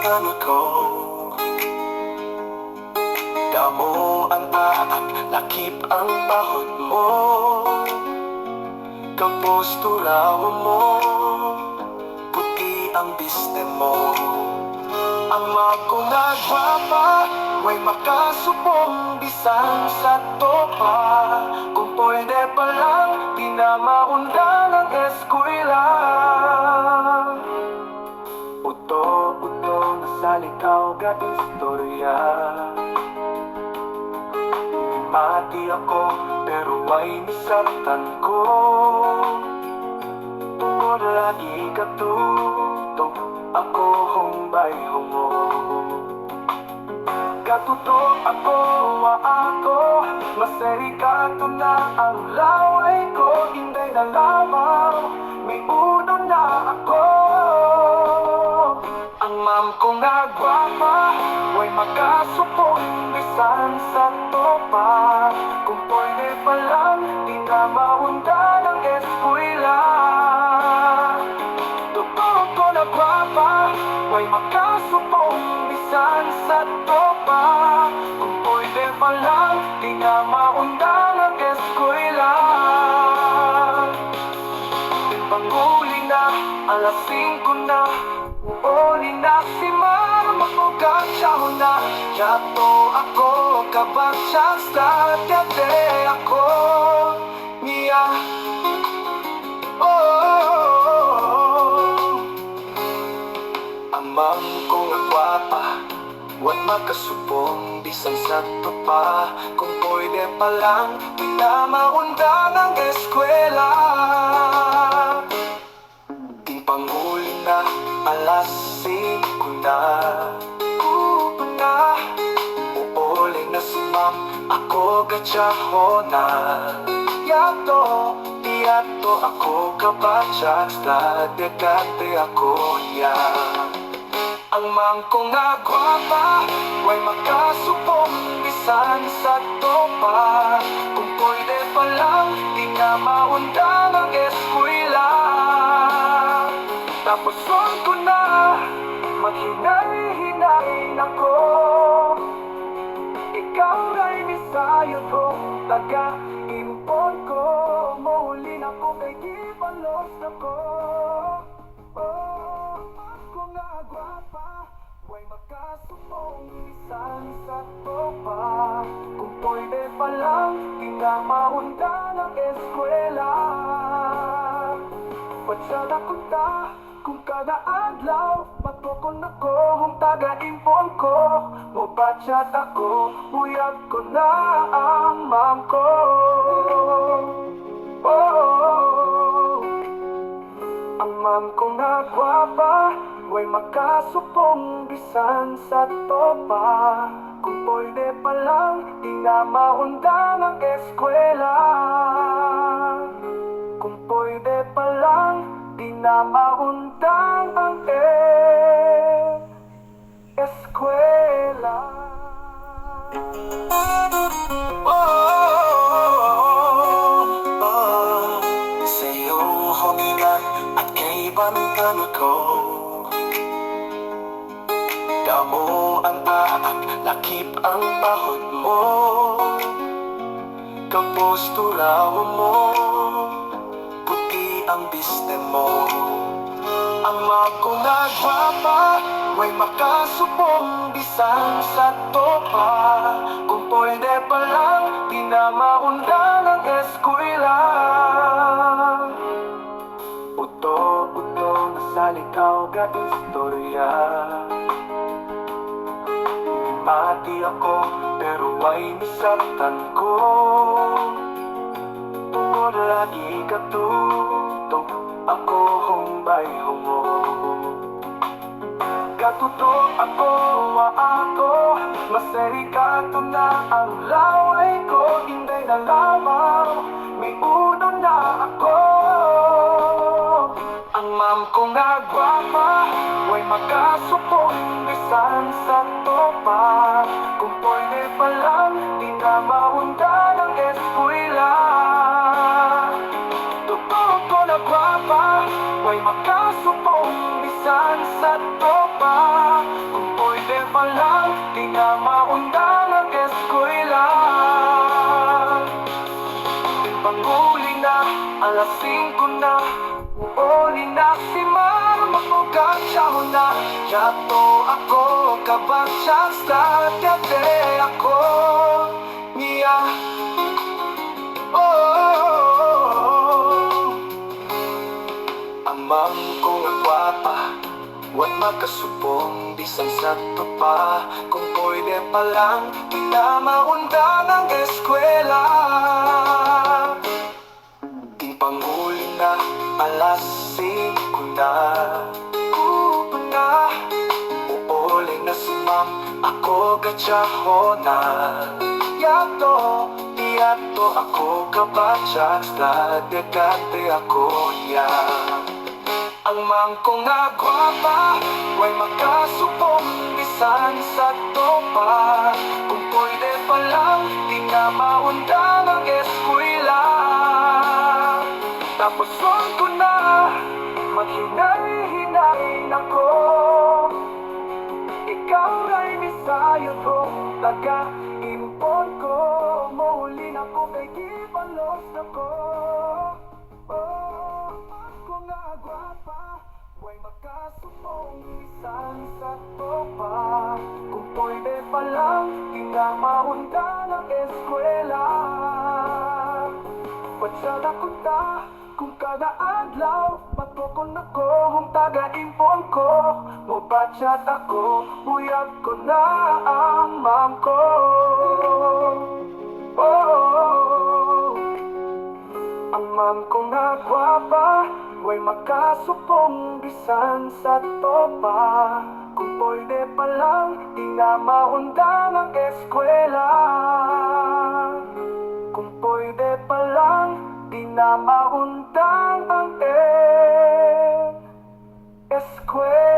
kabantan ko. Damo ang aak, lakip ang bahod mo. Kapostura mo, puti ang biste mo. Ama ko na gwapa, may makasupong bisan sa topa. Kung pwede pa lang, di na maunda ng eskwela. Uto na sa likaw ga istorya. Mati ako, pero ay nisaktan ko. Tungod lagi katuto, ako humbay hungo. Katuto ako, ako, masarikato na ang laway ko. Inday na lamang, may uno na ako. Ang ma'am ko nga gwapa, way makasupong bisan sa topa. Kung pwede pa lang, di na maunda ng eskwela. Totoo ko na gwapa, way makasupong bisan sa topa. Kung pwede pa lang, di na maunda ng eskwela. Panguli na, alas 5 na, uuli na si mama ko gansyaw na. Yato ako, kabansya sa tete ako niya. Amang ko nga gwapa, wat makasupong bisan sa topa. Kung pwede pa lang, di na maunda ng eskwela. Panguli na, alas 5 na. Uuli na si ma'am, ako gatsaho na. Yato ako kabatsya, sa dekate ako niya. Ang mang ko nga gwapa, way makasupong bisan sa topa. Kung pwede pa lang, di na maunda ng eskwela. Tapos ko na, maghinay-hinay ako. Ikaw ay misayo kong taga-impon ko. Maulin ako kay gibalos ako. Ako nga gwapa, way makasupong bisan sa topa. Kung pwede pa lang, di na maunda ng eskwela. Patsada ko ta, kung kada adlaw, magkukon ako, kung taga-impon ko. Mupatsat ako, uyag ko na ang ma'am ko. Ang ma'am ko nga gwapa, way makasupong bisan sa topa. Kung pwede pa lang, di na maunda ng eskwela. Kung pwede pa lang, di na maundang ang eskwela. Sa'yo humingan at kay bantan ko. Damo ang aak, lakip ang bahod mo. Kapostura mo, ang biste mo. Ama ko nga gwapa, way makasupong bisan sa topa. Kung pwede pa lang, di na maunda ng eskwela. Uto na sa likaw ga istorya. Mati ako, pero ay nisaktan ko. Tungod lagi katuto, ako humbay hungo. Katuto ako, masarikato na ang laway ko. Inday na lamang, may uno na ako. Ang ma'am ko nga gwapa, way makasupong bisan sa topa. Kung pwede pa lang, di na maunda ng eskwela. Totoo ko na gwapa, way makasupong bisan sa topa. pa lang, di na maundang ang eskwela. Panghuli na, alas 5 na, uuli na si mama ko, gansyaw na. Yato ako, kabansyan sa tiyate ako niya. Oh, amang ko nga gwapa, wat makasubong, bisan sa tupa. Kung pwede pa lang, di na maundang ang eskwela. Di panghuli na, alas 5 na, uuli na si ma'am, ako gatsaho na. Yato ako kabansyan sa dekante ako niya. Ang mangko nga gwapa, way makasupong, bisan sa topa. Kung pwede pa lang, di na maundang ang eskwela. Tapos ko na, maghinay-hinay nako. Ikaw ay misayo kong taga-impon ko. Mahuli na ko kay gibalos na ko. Ako nga gwapa, way makasupong, bisan sa topa. Kung pwede pa lang, di na maundang ang eskwela. Patsada ko ta, kung kada adlaw, patokon ako, kung taga-impon ko. Mabatsat ako, buyag ko na ang ma'am ko. Ang ma'am ko nga gwapa, way makasupong, bisan sa topa. Kung pwede pa lang, di na maundang ang eskwela. Kung pwede pa lang, di na maundang ang eskwela.